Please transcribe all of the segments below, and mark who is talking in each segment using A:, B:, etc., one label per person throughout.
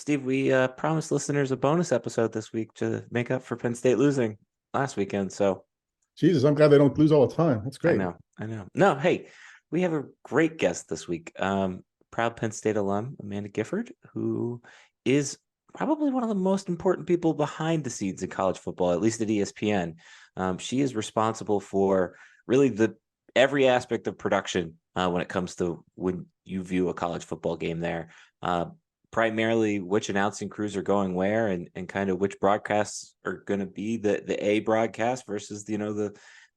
A: Steve, we promised listeners a bonus episode this week to make up for Penn State losing last weekend. So
B: Jesus, I'm glad they don't lose all the time. That's
A: I
B: great.
A: know, I know. No, hey, we have a great guest this week. Proud Penn State alum, Amanda Gifford, who is probably one of the most important people behind the scenes in college football, at least at ESPN. She is responsible for really the every aspect of production when it comes to when you view a college football game there. Uh, Primarily which announcing crews are going where and kind of which broadcasts are going to be the A broadcast versus the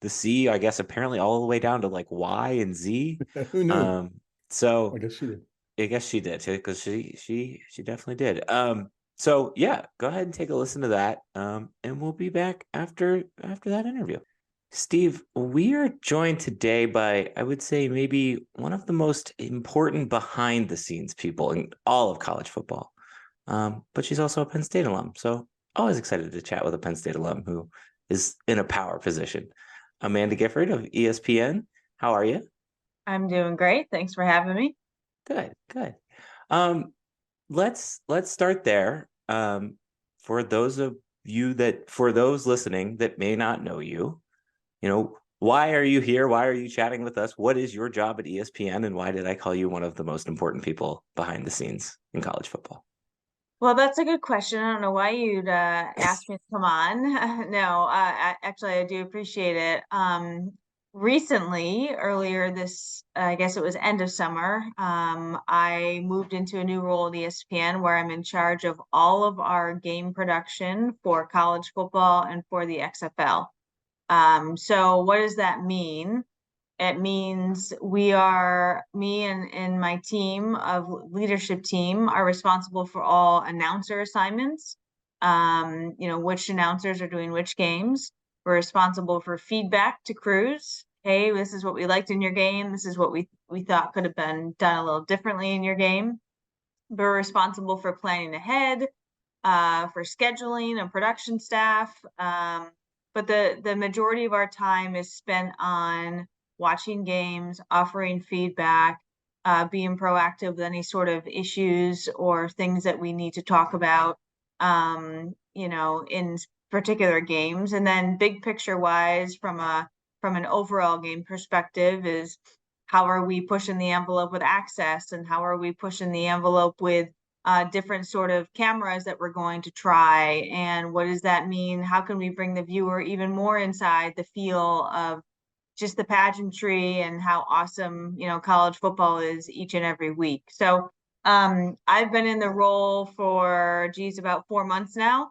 A: C, I guess apparently all the way down to like Y and Z.
B: Who knew? I
A: So
B: guess she did.
A: I guess she did because she definitely did. So yeah, go ahead and take a listen to that. And we'll be back after that interview. Steve, we are joined today by, I would say, maybe one of the most important behind the scenes people in all of college football. But she's also a Penn State alum. So always excited to chat with a Penn State alum who is in a power position. Amanda Gifford of ESPN. How are you?
C: I'm doing great. Thanks for having me.
A: Good, good. Um, let's start there. For those listening that may not know you, why are you here? Why are you chatting with us? What is your job at ESPN, and why did I call you one of the most important people behind the scenes in college football?
C: Well, that's a good question. I don't know why you'd ask me to come on. No, actually, I do appreciate it. Recently, earlier this, I guess it was end of summer, I moved into a new role at ESPN where I'm in charge of all of our game production for college football and for the XFL. So what does that mean? It means me and my team of leadership team are responsible for all announcer assignments. Which announcers are doing which games. We're responsible for feedback to crews. Hey, this is what we liked in your game. This is what we thought could have been done a little differently in your game. We're responsible for planning ahead, for scheduling and production staff. But the majority of our time is spent on watching games, offering feedback, being proactive with any sort of issues or things that we need to talk about, in particular games. And then big picture wise, from an overall game perspective, is how are we pushing the envelope with access, and how are we pushing the envelope with different sort of cameras that we're going to try, and what does that mean? How can we bring the viewer even more inside the feel of just the pageantry and how awesome, college football is each and every week. So I've been in the role for, about 4 months now.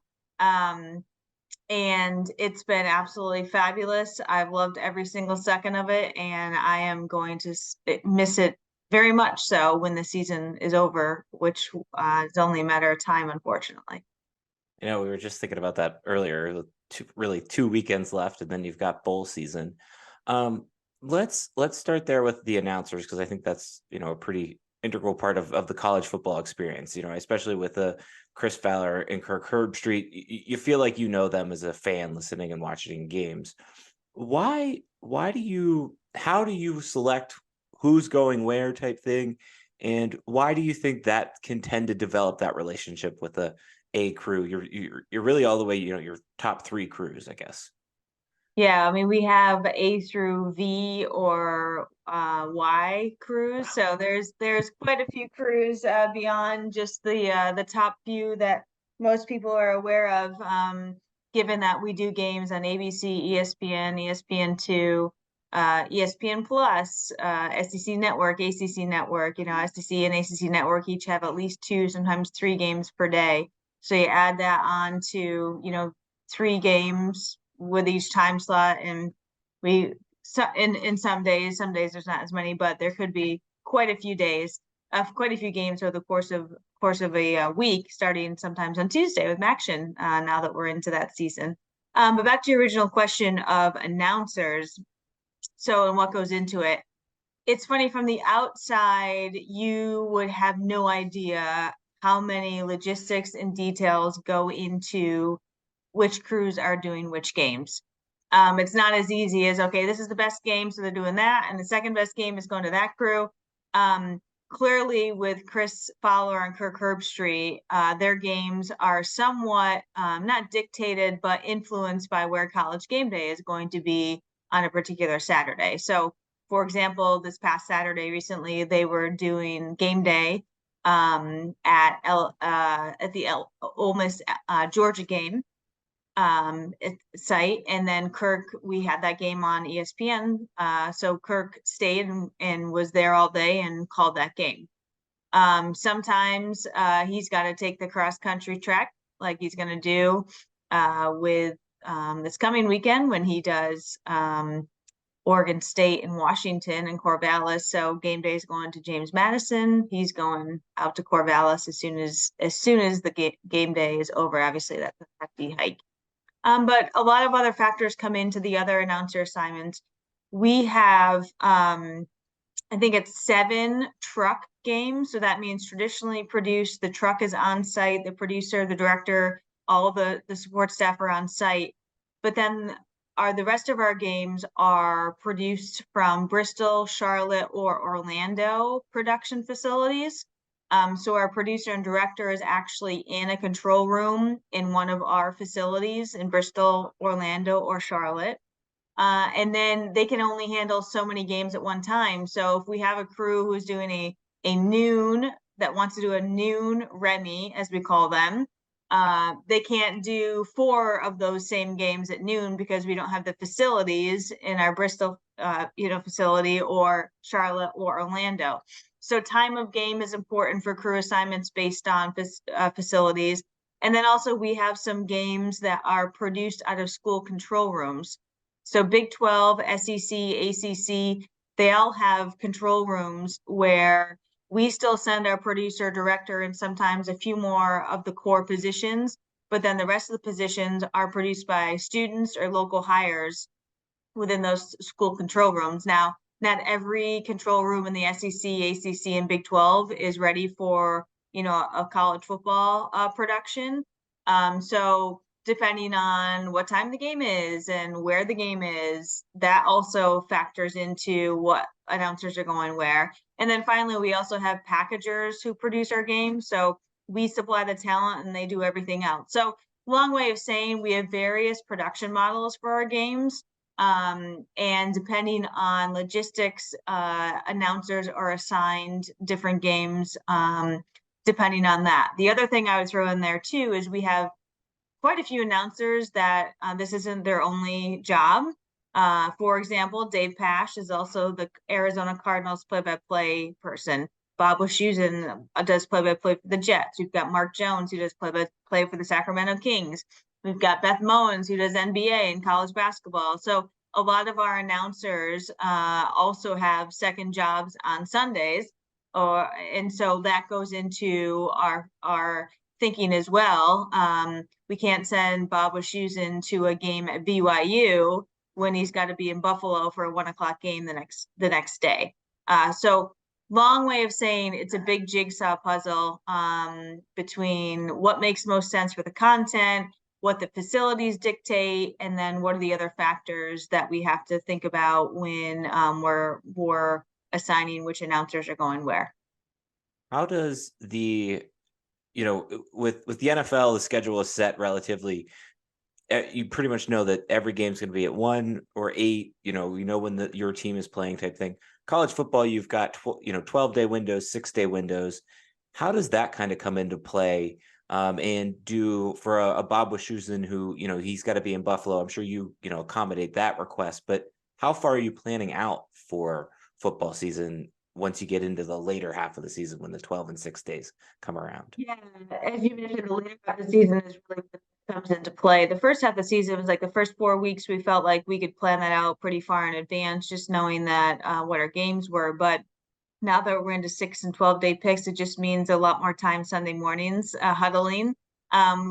C: And it's been absolutely fabulous. I've loved every single second of it, and I am going to miss it very much so when the season is over, which is only a matter of time, unfortunately.
A: We were just thinking about that earlier. Really 2 weekends left, and then you've got bowl season. Let's start there with the announcers, because I think that's a pretty integral part of the college football experience. Especially with Chris Fowler and Kirk Herbstreit, you feel like them as a fan listening and watching games. How do you select who's going where type thing, and why do you think that can tend to develop that relationship with a crew? You're really all the way, your top three crews, I guess.
C: Yeah, I mean, we have A through V or Y crews. So there's quite a few crews beyond just the top few that most people are aware of. Given that we do games on ABC, ESPN, ESPN2, ESPN Plus, SEC Network, ACC Network. SEC and ACC Network each have at least 2, sometimes 3 games per day. So you add that on to 3 games with each time slot, and in some days there's not as many, but there could be quite a few games over the course of a week, starting sometimes on Tuesday with Maction, now that we're into that season. But back to your original question of announcers, and what goes into it. It's funny, from the outside you would have no idea how many logistics and details go into which crews are doing which games. It's not as easy as, okay, this is the best game, so they're doing that, and the second best game is going to that crew. clearly with Chris Fowler and Kirk Herbstreit, their games are somewhat not dictated, but influenced by where College Game Day is going to be on a particular Saturday. So, for example, this past Saturday recently, they were doing game day at the Ole Miss Georgia game site, and then Kirk, we had that game on ESPN, so Kirk stayed and was there all day and called that game. Sometimes he's got to take the cross country trek like he's going to do with this coming weekend when he does Oregon State and Washington and Corvallis. So game day is going to James Madison. He's going out to Corvallis as soon as the game day is over. Obviously, that's a hefty hike. But a lot of other factors come into the other announcer assignments. We have, I think it's 7 truck games. So that means traditionally produced, the truck is on site, the producer, the director, all the support staff are on site. But then the rest of our games are produced from Bristol, Charlotte, or Orlando production facilities. So our producer and director is actually in a control room in one of our facilities in Bristol, Orlando, or Charlotte. And then they can only handle so many games at one time. So if we have a crew who's doing a noon, that wants to do a noon Remy, as we call them, they can't do 4 of those same games at noon because we don't have the facilities in our Bristol, facility, or Charlotte or Orlando. So time of game is important for crew assignments based on facilities. And then also we have some games that are produced out of school control rooms. So Big 12, SEC, ACC, they all have control rooms where we still send our producer, director, and sometimes a few more of the core positions, but then the rest of the positions are produced by students or local hires within those school control rooms. Now, not every control room in the SEC, ACC, and Big 12 is ready for, a college football production. So depending on what time the game is and where the game is, that also factors into what announcers are going where. And then finally, we also have packagers who produce our games. So we supply the talent and they do everything else. So long way of saying we have various production models for our games. And depending on logistics, announcers are assigned different games depending on that. The other thing I would throw in there too is we have quite a few announcers that this isn't their only job. For example, Dave Pash is also the Arizona Cardinals play-by-play person. Bob Wischusen does play-by-play for the Jets. We've got Mark Jones, who does play-by-play for the Sacramento Kings. We've got Beth Mowens, who does NBA and college basketball. So a lot of our announcers also have second jobs on Sundays, and so that goes into our thinking as well. We can't send Bob Wischusen to a game at BYU when he's got to be in Buffalo for a 1:00 game the next day. So long way of saying it's a big jigsaw puzzle between what makes most sense for the content, what the facilities dictate, and then what are the other factors that we have to think about when we're assigning which announcers are going where.
A: How does with the NFL, the schedule is set relatively. You pretty much know that every game's going to be at 1 or 8. When your team is playing, type thing. College football, you've got 12-day windows, 6-day windows. How does that kind of come into play? And do for a Bob Wischusen who he's got to be in Buffalo. I'm sure you accommodate that request. But how far are you planning out for football season once you get into the later half of the season when the 12 and 6 days come around?
C: Yeah, as you mentioned, the later half of the season is really what comes into play. The first half of the season was like the first 4 weeks. We felt like we could plan that out pretty far in advance, just knowing that what our games were. But now that we're into 6 and 12-day picks, it just means a lot more time Sunday mornings huddling.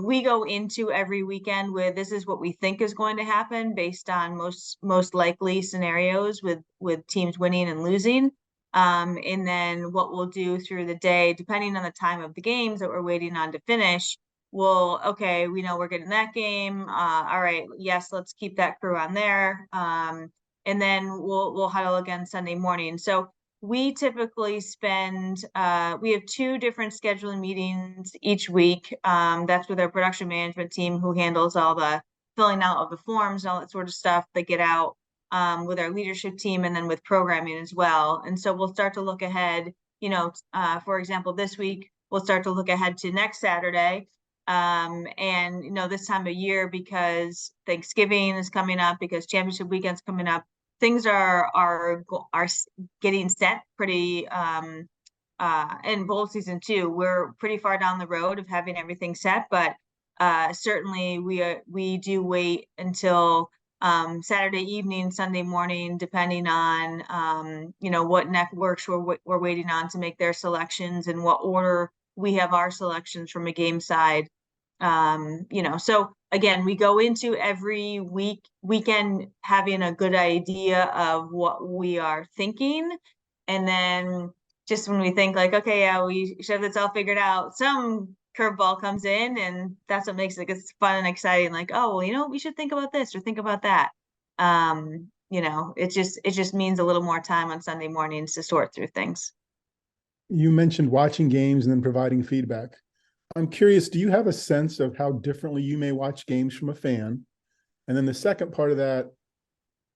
C: We go into every weekend with this is what we think is going to happen based on most likely scenarios with teams winning and losing. And then what we'll do through the day, depending on the time of the games that we're waiting on to finish, we know we're getting that game. All right, yes, let's keep that crew on there. And then we'll huddle again Sunday morning. So we typically spend, we have 2 different scheduling meetings each week. That's with our production management team, who handles all the filling out of the forms and all that sort of stuff that get out, with our leadership team, and then with programming as well. And so we'll start to look ahead, for example, this week, we'll start to look ahead to next Saturday. And this time of year, because Thanksgiving is coming up, because championship weekend's coming up, things are getting set pretty, in bowl season too. We're pretty far down the road of having everything set, but certainly we do wait until Saturday evening, Sunday morning, depending on what networks we're waiting on to make their selections, and what order we have our selections from a game side. So again, we go into every weekend having a good idea of what we are thinking. And then just when we think like, okay, yeah, we should have this all figured out, some curveball comes in, and that's what makes it fun and exciting. Like, oh, well, we should think about this or think about that. It just means a little more time on Sunday mornings to sort through things.
B: You mentioned watching games and then providing feedback. I'm curious, do you have a sense of how differently you may watch games from a fan? And then the second part of that,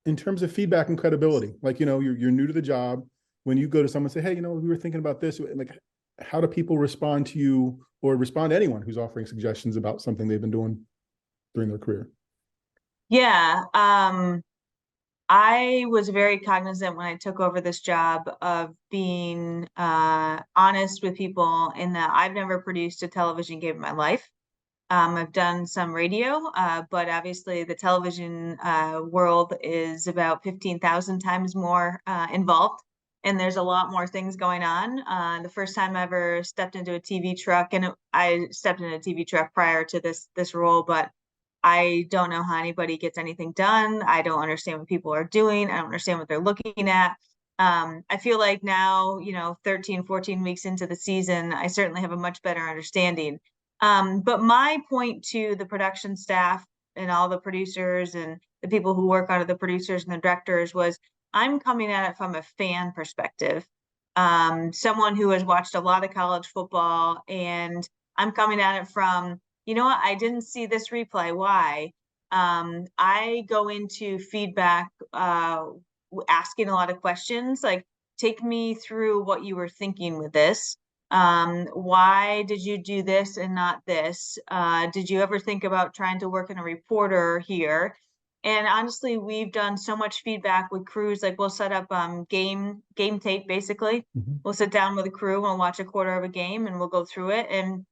B: in terms of feedback and credibility, like, you're new to the job. When you go to someone and say, hey, we were thinking about this, like, how do people respond to you, or respond to anyone who's offering suggestions about something they've been doing during their career?
C: Yeah. I was very cognizant when I took over this job of being honest with people, in that I've never produced a television game in my life. I've done some radio, but obviously the television world is about 15,000 times more involved, and there's a lot more things going on. The first time I ever stepped into a TV truck, and I stepped into a TV truck prior to this role, but I don't know how anybody gets anything done. I don't understand what people are doing. I don't understand what they're looking at. I feel like now, 13, 14 weeks into the season, I certainly have a much better understanding. But my point to the production staff and all the producers and the people who work under the producers and the directors was, I'm coming at it from a fan perspective. Someone who has watched a lot of college football, and I'm coming at it from, you know what, I didn't see this replay. Why? I go into feedback asking a lot of questions, like, take me through what you were thinking with this. Why did you do this and not this? Did you ever think about trying to work in a reporter here? And honestly, we've done so much feedback with crews. Like, we'll set up game tape, basically.
B: Mm-hmm.
C: We'll sit down with a crew and we'll watch a quarter of a game, and we'll go through it. And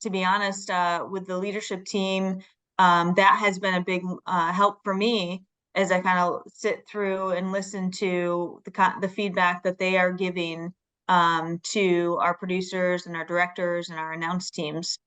C: to be honest, with the leadership team, that has been a big help for me, as I kind of sit through and listen to the feedback that they are giving to our producers and our directors and our announce teams.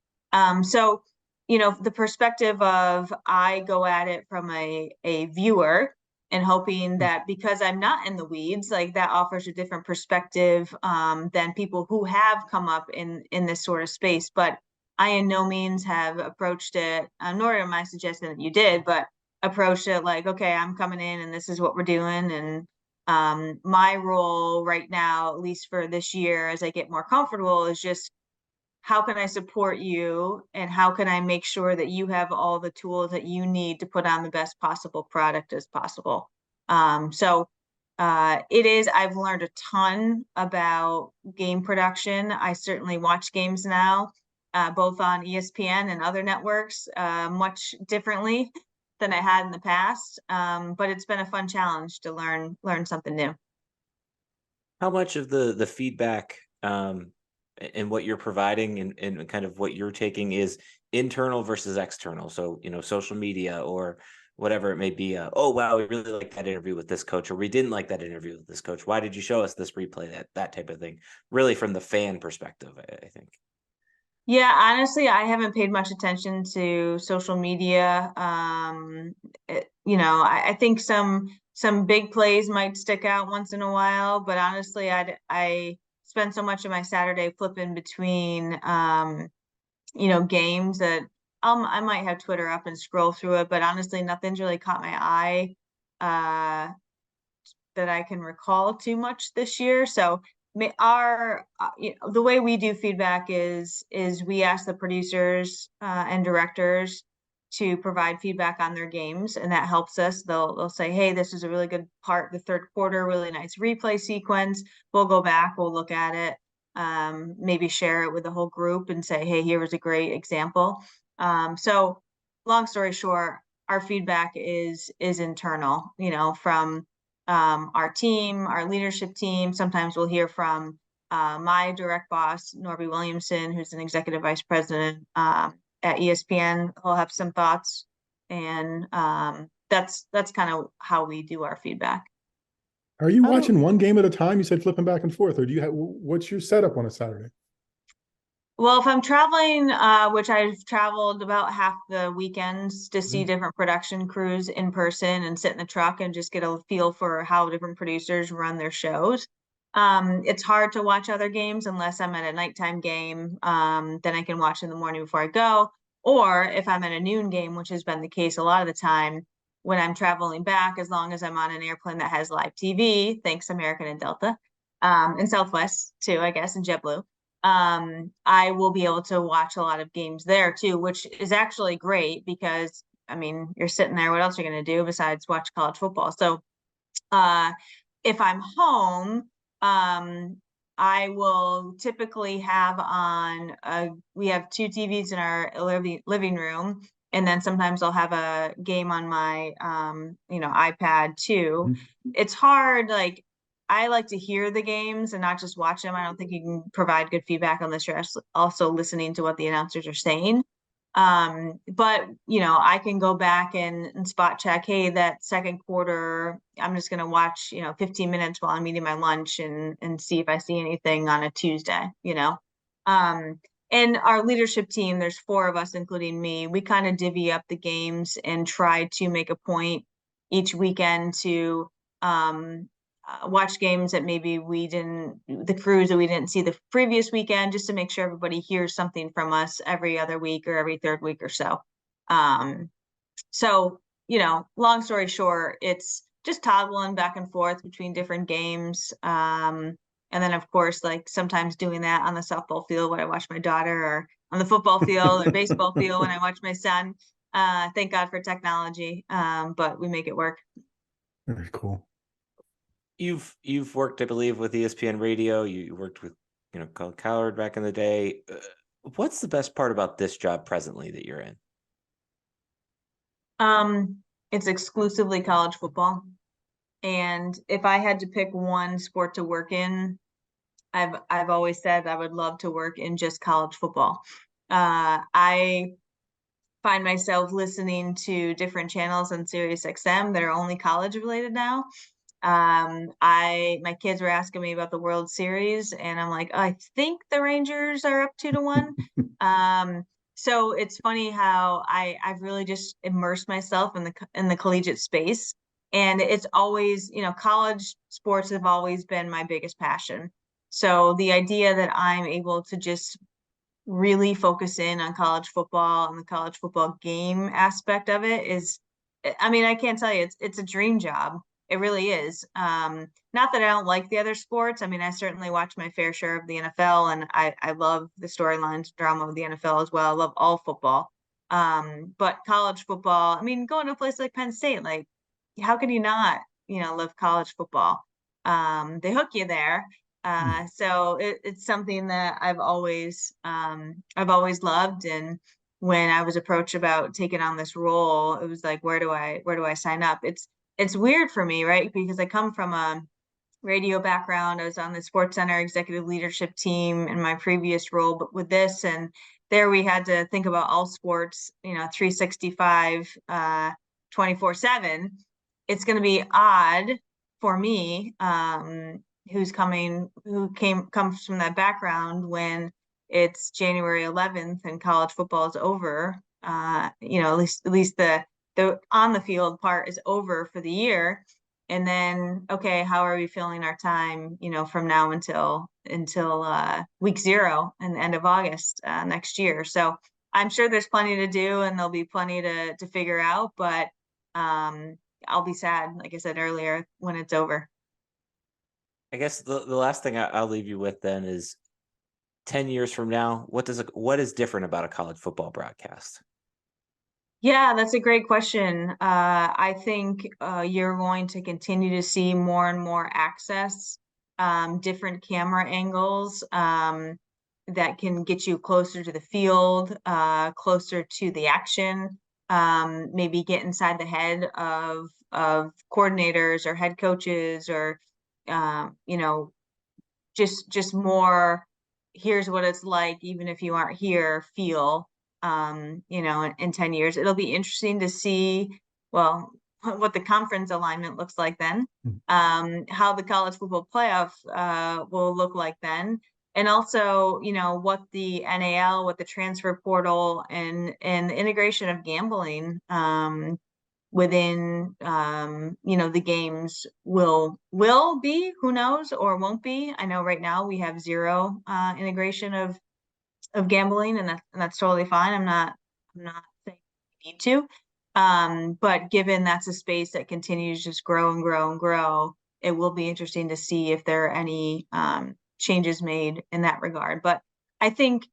C: So, the perspective of, I go at it from a viewer, and hoping that because I'm not in the weeds, like, that offers a different perspective than people who have come up in this sort of space. But I in no means have approached it, nor am I suggesting that you did, but approached it like, okay, I'm coming in and this is what we're doing. And my role right now, at least for this year, as I get more comfortable, is just, how can I support you, and how can I make sure that you have all the tools that you need to put on the best possible product as possible. I've learned a ton about game production. I certainly watch games now, both on ESPN and other networks, much differently than I had in the past. But it's been a fun challenge to learn something new.
A: How much of the feedback and what you're providing, and kind of what you're taking, is internal versus external? So, social media or whatever it may be. Oh, wow, we really like that interview with this coach, or we didn't like that interview with this coach. Why did you show us this replay? That type of thing. Really, from the fan perspective, I think.
C: Yeah, honestly, I haven't paid much attention to social media. I think some big plays might stick out once in a while, but honestly, I spend so much of my Saturday flipping between games that I might have Twitter up and scroll through it, but honestly, nothing's really caught my eye I can recall too much this year. So our the way we do feedback is we ask the producers and directors to provide feedback on their games, and that helps us. They'll say, hey, this is a really good part, the third quarter, really nice replay sequence. We'll go back, we'll look at it, maybe share it with the whole group and say, hey, here was a great example. So long story short, our feedback is internal, from our team, our leadership team. Sometimes we'll hear from my direct boss, Norby Williamson, who's an executive vice president at ESPN. He'll have some thoughts, and that's kind of how we do our feedback.
B: Are you watching one game at a time? You said flipping back and forth, or do you have, what's your setup on a Saturday?
C: Well, if I'm traveling, which I've traveled about half the weekends to see different production crews in person and sit in the truck and just get a feel for how different producers run their shows. It's hard to watch other games unless I'm at a nighttime game. Then I can watch in the morning before I go. Or if I'm at a noon game, which has been the case a lot of the time when I'm traveling back, as long as I'm on an airplane that has live TV, thanks American and Delta, and Southwest too, I guess, and JetBlue. I will be able to watch a lot of games there too, which is actually great because, I mean, you're sitting there, what else are you going to do besides watch college football? So if I'm home, I will typically have on, we have 2 TVs in our living room, and then sometimes I'll have a game on my, iPad too. It's hard, like, I like to hear the games and not just watch them. I don't think you can provide good feedback unless you're also listening to what the announcers are saying. But I can go back and spot check, hey, that second quarter, I'm just going to watch, 15 minutes while I'm eating my lunch and see if I see anything on a Tuesday, and our leadership team, there's 4 of us, including me. We kind of divvy up the games and try to make a point each weekend to, watch games that maybe the crews that we didn't see the previous weekend, just to make sure everybody hears something from us every other week or every third week or so. So, long story short, it's just toggling back and forth between different games. And then of course, like sometimes doing that on the softball field when I watch my daughter, or on the football field or baseball field when I watch my son. Thank God for technology. But we make it work.
B: Very cool.
A: You've worked, I believe, with ESPN Radio. You worked with, Colin Cowherd back in the day. What's the best part about this job presently that you're in?
C: It's exclusively college football. And if I had to pick one sport to work in, I've always said I would love to work in just college football. I find myself listening to different channels on Sirius XM that are only college related now. My kids were asking me about the World Series, and I'm like, I think the Rangers are up 2-1. So it's funny how I've really just immersed myself in the collegiate space, and it's always, college sports have always been my biggest passion. So the idea that I'm able to just really focus in on college football and the college football game aspect of it is, I mean, I can't tell you, it's a dream job. It really is. Not that I don't like the other sports. I mean, I certainly watch my fair share of the NFL, and I love the storylines, drama of the NFL as well. I love all football. But college football, I mean, going to a place like Penn State, like, how can you not, love college football? They hook you there. So it's something that I've always loved. And when I was approached about taking on this role, it was like, where do I sign up? It's weird for me, right? Because I come from a radio background. I was on the Sports Center executive leadership team in my previous role, but with this, and there we had to think about all sports, 365, 24/7. It's going to be odd for me, who comes from that background, when it's January 11th and college football is over. At least the on the field part is over for the year. And then, okay, how are we filling our time, from now until week 0 and the end of August next year. So I'm sure there's plenty to do, and there'll be plenty to figure out, but I'll be sad, like I said earlier, when it's over.
A: I guess the last thing I'll leave you with then is 10 years from now, what is different about a college football broadcast?
C: Yeah, that's a great question. I think you're going to continue to see more and more access, different camera angles that can get you closer to the field, closer to the action, maybe get inside the head of coordinators or head coaches or you know, just more, here's what it's like even if you aren't here, feel. You know, in 10 years it'll be interesting to see, well, what the conference alignment looks like then, how the college football playoff will look like then, and also, you know, what the NAL, what the transfer portal and the integration of gambling within you know, the games will be, who knows, or won't be. I know right now we have zero integration of gambling, and that's totally fine. I'm not saying we need to, but given that's a space that continues to just grow and grow and grow, it will be interesting to see if there are any changes made in that regard. But I think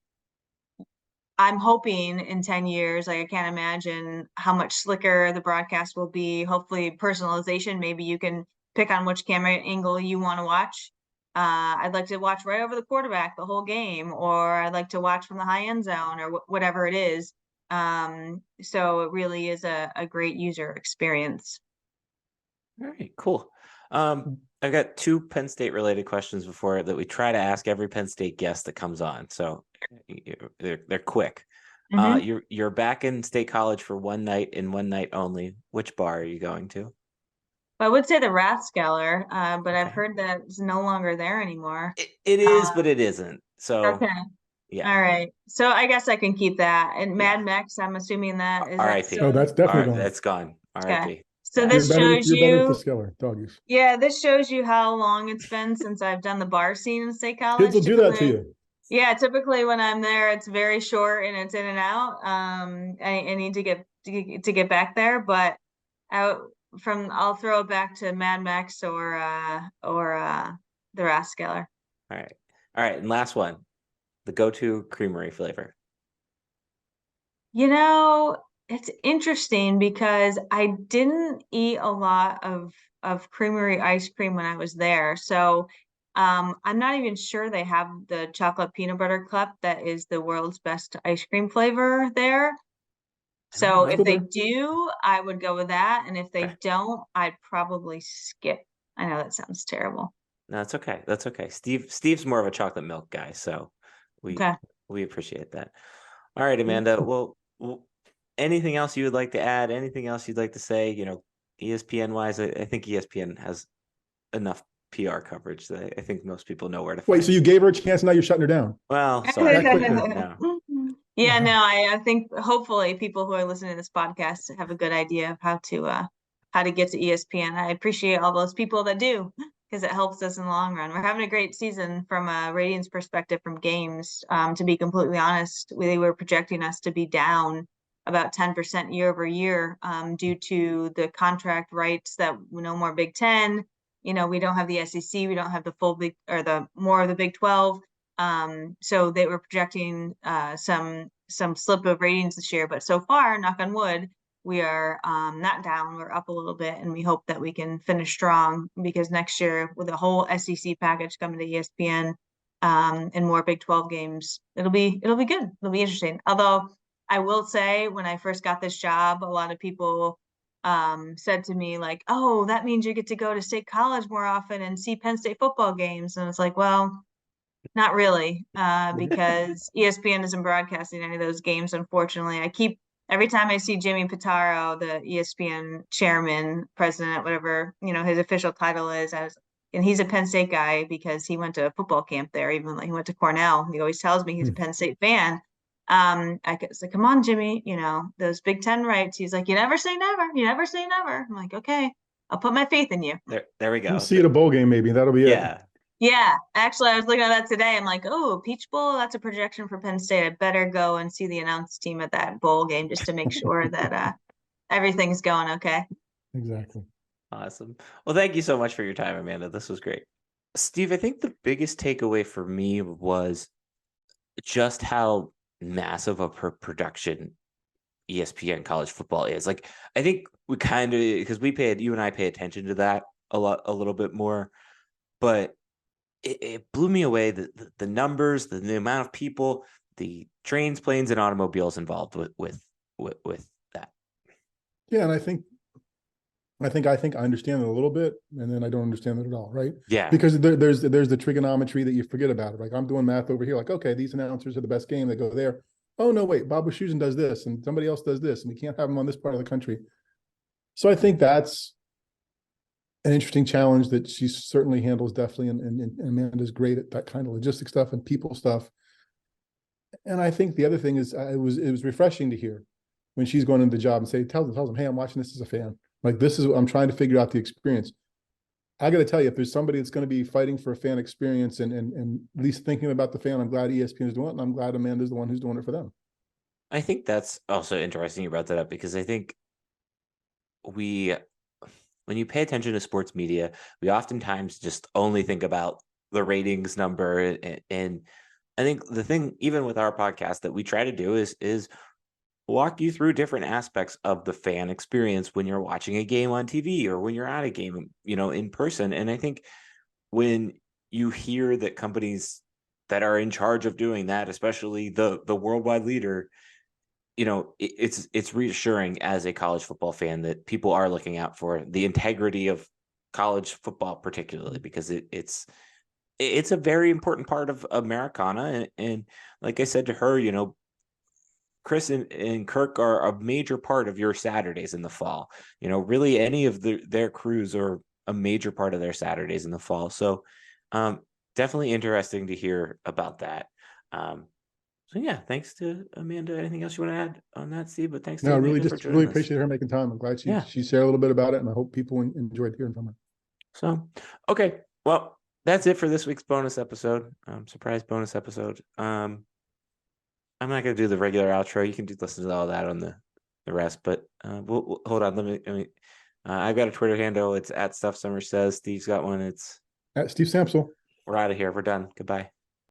C: I'm hoping in 10 years, like I can't imagine how much slicker the broadcast will be. Hopefully personalization, maybe you can pick on which camera angle you want to watch. I'd like to watch right over the quarterback the whole game, or I'd like to watch from the high end zone, or whatever it is. So it really is a great user experience.
A: All right, cool. I've got two Penn State related questions before that we try to ask every Penn State guest that comes on. So they're quick. You're back in State College for one night and one night only. Which bar are you going to?
C: I would say the Rathskeller, but I've
A: Okay.
C: heard that it's no longer there anymore.
A: It is, but it isn't. So
C: Okay.
A: yeah.
C: All right. So I guess I can keep that. And
A: Yeah.
C: Mad Max, I'm assuming that is that
A: R.I.P.
C: still.
B: Oh, that's definitely gone.
A: That's gone.
C: Okay.
A: R.I.P.
C: So
A: Yeah.
C: this shows
B: You're better at the
C: you,
B: Skeller, doggies.
C: yeah, this shows you how long it's been since I've done the bar scene in State College.
B: Kids will do that to you.
C: Yeah, typically when I'm there, it's very short and it's in and out. I need to get back there, but I'll throw it back to Mad Max or the Rathskeller.
A: All right. And last one, the go-to creamery flavor.
C: You know, it's interesting because I didn't eat a lot of creamery ice cream when I was there. So I'm not even sure they have the chocolate peanut butter cup that is the world's best ice cream flavor there. So if they do, I would go with that. And if they
A: Okay.
C: don't, I'd probably skip. I know that sounds terrible.
A: No, that's okay. That's okay. Steve's more of a chocolate milk guy, so
C: Okay.
A: we appreciate that. All right, Amanda. Well, anything else you would like to add? Anything else you'd like to say? You know, ESPN wise, I think ESPN has enough PR coverage that I think most people know where to find.
B: Wait, so you gave her a chance, now you're shutting her down?
A: Well, sorry.
B: No.
C: Yeah, no, I think hopefully people who are listening to this podcast have a good idea of how to get to ESPN. I appreciate all those people that do, because it helps us in the long run. We're having a great season from a ratings perspective from games. To be completely honest, they were projecting us to be down about 10% year over year due to the contract rights that no more Big Ten. You know, we don't have the SEC, we don't have the full big or the more of the Big 12. So they were projecting some slip of ratings this year, but so far, knock on wood, we are not down. We're up a little bit, and we hope that we can finish strong, because next year with the whole SEC package coming to ESPN and more Big 12 games, it'll be good. It'll be interesting. Although I will say, when I first got this job, a lot of people said to me like, "Oh, that means you get to go to State College more often and see Penn State football games." And it's like, well, not really, because ESPN isn't broadcasting any of those games, unfortunately. Every time I see Jimmy Pitaro, the ESPN chairman, president, whatever, you know, his official title is, and he's a Penn State guy because he went to football camp there, even though he went to Cornell. He always tells me he's a Penn State fan. I was like, come on, Jimmy, you know, those Big Ten rights. He's like, you never say never. You never say never. I'm like, okay, I'll put my faith in you.
A: There we go.
B: We'll see you at a bowl game, maybe. That'll be it.
A: Yeah.
C: Yeah, actually, I was looking at that today. I'm like, oh, Peach Bowl, that's a projection for Penn State. I better go and see the announced team at that bowl game just to make sure that everything's going okay.
B: Exactly.
A: Awesome. Well, thank you so much for your time, Amanda. This was great. Steve, I think the biggest takeaway for me was just how massive of a production ESPN college football is. Like, I think we kind of, because you and I pay attention to that a little bit more, but it blew me away, the numbers, the amount of people, the trains, planes, and automobiles involved with that.
B: Yeah, and I think I understand it a little bit, and then I don't understand it at all, right?
A: Yeah.
B: Because there's the trigonometry that you forget about it. Like I'm doing math over here, like, okay, these announcers are the best game. They go there. Oh no, wait, Bob Wischusen does this, and somebody else does this, and we can't have them on this part of the country. So I think that's an interesting challenge that she certainly handles deftly, and Amanda's great at that kind of logistic stuff and people stuff. And I think the other thing is, it was refreshing to hear when she's going into the job and tells them, hey, I'm watching this as a fan. Like I'm trying to figure out the experience. I got to tell you, if there's somebody that's going to be fighting for a fan experience and at least thinking about the fan, I'm glad ESPN is doing it, and I'm glad Amanda's the one who's doing it for them.
A: I think that's also interesting you brought that up, because I think when you pay attention to sports media, we oftentimes just only think about the ratings number. And I think the thing, even with our podcast, that we try to do is walk you through different aspects of the fan experience when you're watching a game on TV or when you're at a game, in person. And I think when you hear that companies that are in charge of doing that, especially the worldwide leader, it's reassuring as a college football fan that people are looking out for the integrity of college football, particularly because it's a very important part of Americana. And like I said to her, Chris and Kirk are a major part of your Saturdays in the fall. Really any of their crews are a major part of their Saturdays in the fall. So definitely interesting to hear about that. So yeah, thanks to Amanda. Anything else you want to add on that, Steve? But thanks to
B: No, really,
A: Amanda for
B: just really
A: joining us.
B: appreciate her making time. I'm glad
A: Yeah.
B: she shared a little bit about it, and I hope people enjoyed hearing from her.
A: So, okay. Well, that's it for this week's bonus episode. Surprise bonus episode. I'm not going to do the regular outro. You can listen to all that on the rest, but we'll hold on. Let me I've got a Twitter handle. It's @StuffSummerSays. Steve's got one. It's
B: Steve Sampsell.
A: we're out of here. We're done. Goodbye.